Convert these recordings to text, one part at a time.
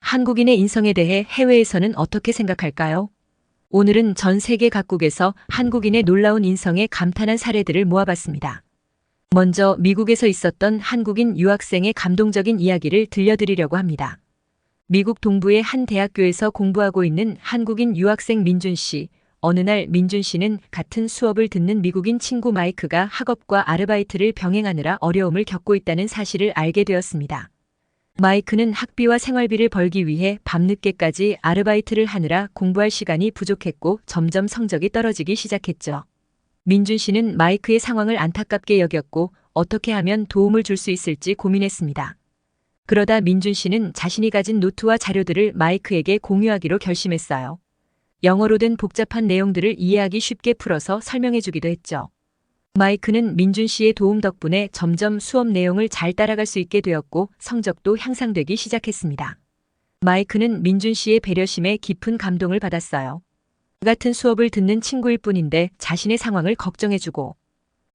한국인의 인성에 대해 해외에서는 어떻게 생각할까요? 오늘은 전 세계 각국에서 한국인의 놀라운 인성에 감탄한 사례들을 모아봤습니다. 먼저 미국에서 있었던 한국인 유학생의 감동적인 이야기를 들려드리려고 합니다. 미국 동부의 한 대학교에서 공부하고 있는 한국인 유학생 민준 씨. 어느 날 민준 씨는 같은 수업을 듣는 미국인 친구 마이크가 학업과 아르바이트를 병행하느라 어려움을 겪고 있다는 사실을 알게 되었습니다. 마이크는 학비와 생활비를 벌기 위해 밤늦게까지 아르바이트를 하느라 공부할 시간이 부족했고 점점 성적이 떨어지기 시작했죠. 민준 씨는 마이크의 상황을 안타깝게 여겼고 어떻게 하면 도움을 줄 수 있을지 고민했습니다. 그러다 민준 씨는 자신이 가진 노트와 자료들을 마이크에게 공유하기로 결심했어요. 영어로 된 복잡한 내용들을 이해하기 쉽게 풀어서 설명해 주기도 했죠. 마이크는 민준 씨의 도움 덕분에 점점 수업 내용을 잘 따라갈 수 있게 되었고 성적도 향상되기 시작했습니다. 마이크는 민준 씨의 배려심에 깊은 감동을 받았어요. 같은 수업을 듣는 친구일 뿐인데 자신의 상황을 걱정해주고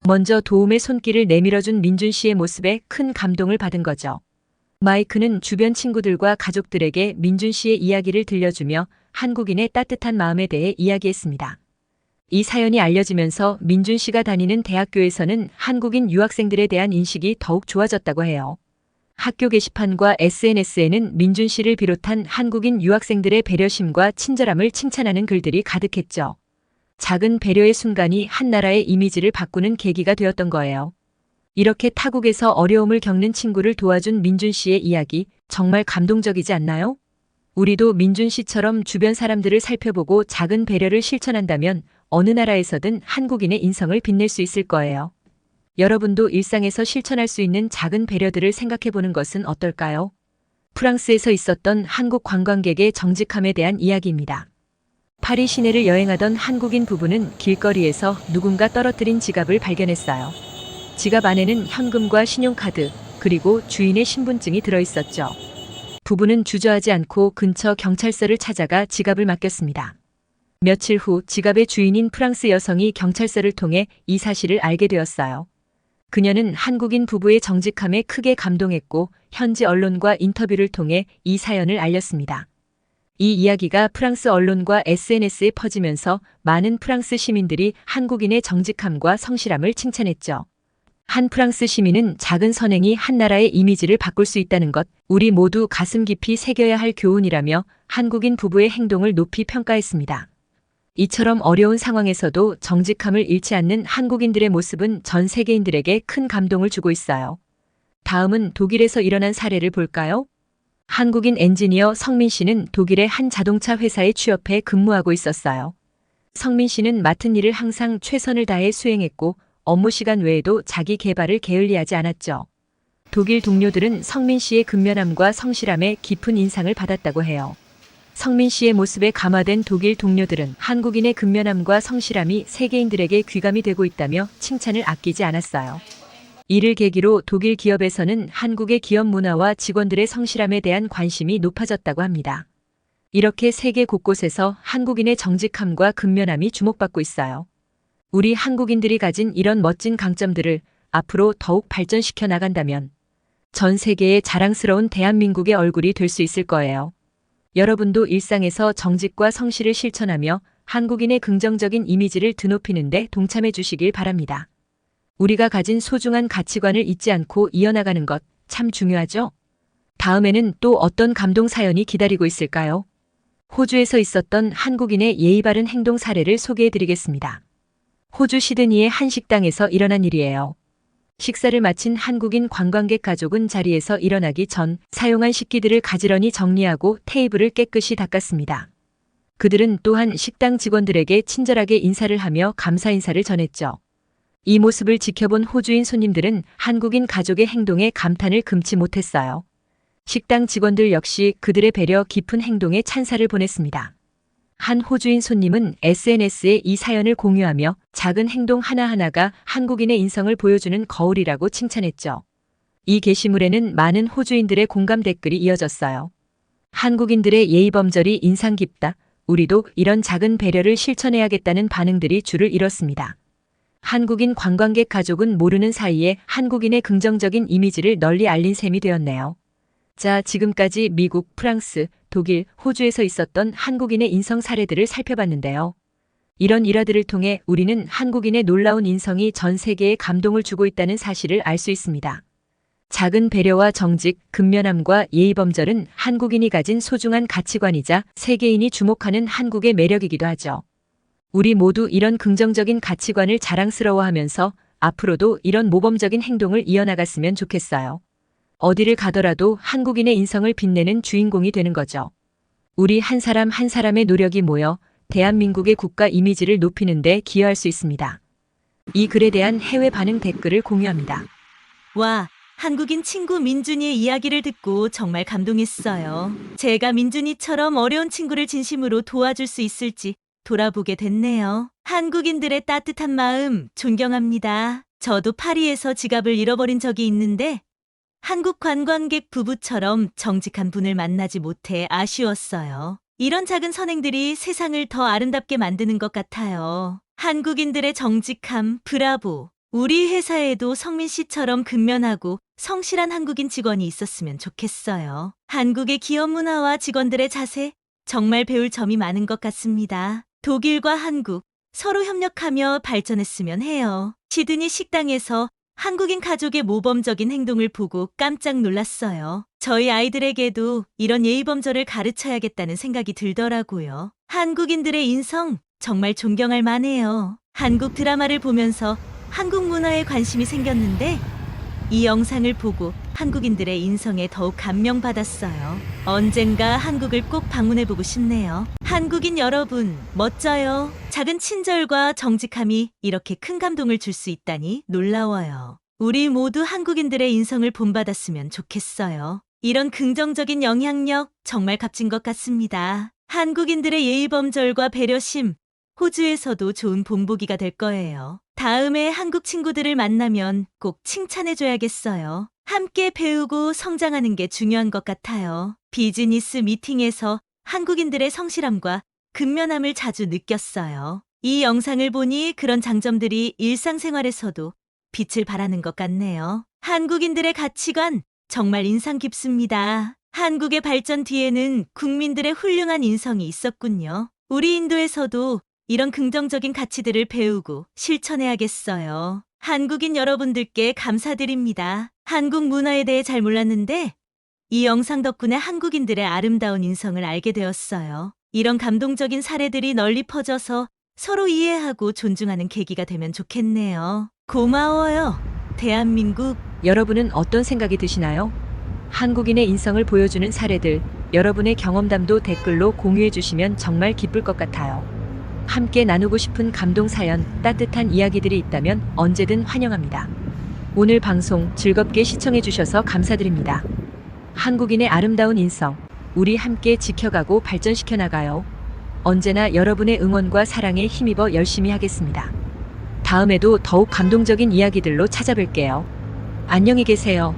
먼저 도움의 손길을 내밀어준 민준 씨의 모습에 큰 감동을 받은 거죠. 마이크는 주변 친구들과 가족들에게 민준 씨의 이야기를 들려주며 한국인의 따뜻한 마음에 대해 이야기했습니다. 이 사연이 알려지면서 민준 씨가 다니는 대학교에서는 한국인 유학생들에 대한 인식이 더욱 좋아졌다고 해요. 학교 게시판과 SNS에는 민준 씨를 비롯한 한국인 유학생들의 배려심과 친절함을 칭찬하는 글들이 가득했죠. 작은 배려의 순간이 한 나라의 이미지를 바꾸는 계기가 되었던 거예요. 이렇게 타국에서 어려움을 겪는 친구를 도와준 민준 씨의 이야기, 정말 감동적이지 않나요? 우리도 민준 씨처럼 주변 사람들을 살펴보고 작은 배려를 실천한다면 어느 나라에서든 한국인의 인성을 빛낼 수 있을 거예요. 여러분도 일상에서 실천할 수 있는 작은 배려들을 생각해 보는 것은 어떨까요? 프랑스에서 있었던 한국 관광객의 정직함에 대한 이야기입니다. 파리 시내를 여행하던 한국인 부부는 길거리에서 누군가 떨어뜨린 지갑을 발견했어요. 지갑 안에는 현금과 신용카드, 그리고 주인의 신분증이 들어있었죠. 부부는 주저하지 않고 근처 경찰서를 찾아가 지갑을 맡겼습니다. 며칠 후 지갑의 주인인 프랑스 여성이 경찰서를 통해 이 사실을 알게 되었어요. 그녀는 한국인 부부의 정직함에 크게 감동했고 현지 언론과 인터뷰를 통해 이 사연을 알렸습니다. 이 이야기가 프랑스 언론과 SNS에 퍼지면서 많은 프랑스 시민들이 한국인의 정직함과 성실함을 칭찬했죠. 한 프랑스 시민은 작은 선행이 한 나라의 이미지를 바꿀 수 있다는 것, 우리 모두 가슴 깊이 새겨야 할 교훈이라며 한국인 부부의 행동을 높이 평가했습니다. 이처럼 어려운 상황에서도 정직함을 잃지 않는 한국인들의 모습은 전 세계인들에게 큰 감동을 주고 있어요. 다음은 독일에서 일어난 사례를 볼까요? 한국인 엔지니어 성민 씨는 독일의 한 자동차 회사에 취업해 근무하고 있었어요. 성민 씨는 맡은 일을 항상 최선을 다해 수행했고 업무 시간 외에도 자기 개발을 게을리하지 않았죠. 독일 동료들은 성민 씨의 근면함과 성실함에 깊은 인상을 받았다고 해요. 성민 씨의 모습에 감화된 독일 동료들은 한국인의 근면함과 성실함이 세계인들에게 귀감이 되고 있다며 칭찬을 아끼지 않았어요. 이를 계기로 독일 기업에서는 한국의 기업 문화와 직원들의 성실함에 대한 관심이 높아졌다고 합니다. 이렇게 세계 곳곳에서 한국인의 정직함과 근면함이 주목받고 있어요. 우리 한국인들이 가진 이런 멋진 강점들을 앞으로 더욱 발전시켜 나간다면 전 세계의 자랑스러운 대한민국의 얼굴이 될 수 있을 거예요. 여러분도 일상에서 정직과 성실을 실천하며 한국인의 긍정적인 이미지를 드높이는 데 동참해 주시길 바랍니다. 우리가 가진 소중한 가치관을 잊지 않고 이어나가는 것 참 중요하죠? 다음에는 또 어떤 감동 사연이 기다리고 있을까요? 호주에서 있었던 한국인의 예의 바른 행동 사례를 소개해 드리겠습니다. 호주 시드니의 한 식당에서 일어난 일이에요. 식사를 마친 한국인 관광객 가족은 자리에서 일어나기 전 사용한 식기들을 가지런히 정리하고 테이블을 깨끗이 닦았습니다. 그들은 또한 식당 직원들에게 친절하게 인사를 하며 감사 인사를 전했죠. 이 모습을 지켜본 호주인 손님들은 한국인 가족의 행동에 감탄을 금치 못했어요. 식당 직원들 역시 그들의 배려 깊은 행동에 찬사를 보냈습니다. 한 호주인 손님은 SNS에 이 사연을 공유하며 작은 행동 하나하나가 한국인의 인성을 보여주는 거울이라고 칭찬했죠. 이 게시물에는 많은 호주인들의 공감 댓글이 이어졌어요. 한국인들의 예의범절이 인상 깊다. 우리도 이런 작은 배려를 실천해야겠다는 반응들이 줄을 이뤘습니다. 한국인 관광객 가족은 모르는 사이에 한국인의 긍정적인 이미지를 널리 알린 셈이 되었네요. 자, 지금까지 미국, 프랑스, 독일, 호주에서 있었던 한국인의 인성 사례들을 살펴봤는데요. 이런 일화들을 통해 우리는 한국인의 놀라운 인성이 전 세계에 감동을 주고 있다는 사실을 알 수 있습니다. 작은 배려와 정직, 근면함과 예의범절은 한국인이 가진 소중한 가치관이자 세계인이 주목하는 한국의 매력이기도 하죠. 우리 모두 이런 긍정적인 가치관을 자랑스러워하면서 앞으로도 이런 모범적인 행동을 이어나갔으면 좋겠어요. 어디를 가더라도 한국인의 인성을 빛내는 주인공이 되는 거죠. 우리 한 사람 한 사람의 노력이 모여 대한민국의 국가 이미지를 높이는 데 기여할 수 있습니다. 이 글에 대한 해외 반응 댓글을 공유합니다. 와, 한국인 친구 민준이의 이야기를 듣고 정말 감동했어요. 제가 민준이처럼 어려운 친구를 진심으로 도와줄 수 있을지 돌아보게 됐네요. 한국인들의 따뜻한 마음 존경합니다. 저도 파리에서 지갑을 잃어버린 적이 있는데 한국 관광객 부부처럼 정직한 분을 만나지 못해 아쉬웠어요. 이런 작은 선행들이 세상을 더 아름답게 만드는 것 같아요. 한국인들의 정직함, 브라보. 우리 회사에도 성민 씨처럼 근면하고 성실한 한국인 직원이 있었으면 좋겠어요. 한국의 기업 문화와 직원들의 자세, 정말 배울 점이 많은 것 같습니다. 독일과 한국, 서로 협력하며 발전했으면 해요. 시드니 식당에서 한국인 가족의 모범적인 행동을 보고 깜짝 놀랐어요. 저희 아이들에게도 이런 예의범절을 가르쳐야겠다는 생각이 들더라고요. 한국인들의 인성 정말 존경할 만해요. 한국 드라마를 보면서 한국 문화에 관심이 생겼는데 이 영상을 보고 한국인들의 인성에 더욱 감명받았어요. 언젠가 한국을 꼭 방문해보고 싶네요. 한국인 여러분, 멋져요. 작은 친절과 정직함이 이렇게 큰 감동을 줄 수 있다니 놀라워요. 우리 모두 한국인들의 인성을 본받았으면 좋겠어요. 이런 긍정적인 영향력 정말 값진 것 같습니다. 한국인들의 예의범절과 배려심, 호주에서도 좋은 본보기가 될 거예요. 다음에 한국 친구들을 만나면 꼭 칭찬해줘야겠어요. 함께 배우고 성장하는 게 중요한 것 같아요. 비즈니스 미팅에서 한국인들의 성실함과 근면함을 자주 느꼈어요. 이 영상을 보니 그런 장점들이 일상생활에서도 빛을 발하는 것 같네요. 한국인들의 가치관 정말 인상 깊습니다. 한국의 발전 뒤에는 국민들의 훌륭한 인성이 있었군요. 우리 인도에서도 이런 긍정적인 가치들을 배우고 실천해야겠어요. 한국인 여러분들께 감사드립니다. 한국 문화에 대해 잘 몰랐는데 이 영상 덕분에 한국인들의 아름다운 인성을 알게 되었어요. 이런 감동적인 사례들이 널리 퍼져서 서로 이해하고 존중하는 계기가 되면 좋겠네요. 고마워요. 대한민국. 여러분은 어떤 생각이 드시나요? 한국인의 인성을 보여주는 사례들, 여러분의 경험담도 댓글로 공유해 주시면 정말 기쁠 것 같아요. 함께 나누고 싶은 감동 사연, 따뜻한 이야기들이 있다면 언제든 환영합니다. 오늘 방송 즐겁게 시청해 주셔서 감사드립니다. 한국인의 아름다운 인성, 우리 함께 지켜가고 발전시켜 나가요. 언제나 여러분의 응원과 사랑에 힘입어 열심히 하겠습니다. 다음에도 더욱 감동적인 이야기들로 찾아뵐게요. 안녕히 계세요.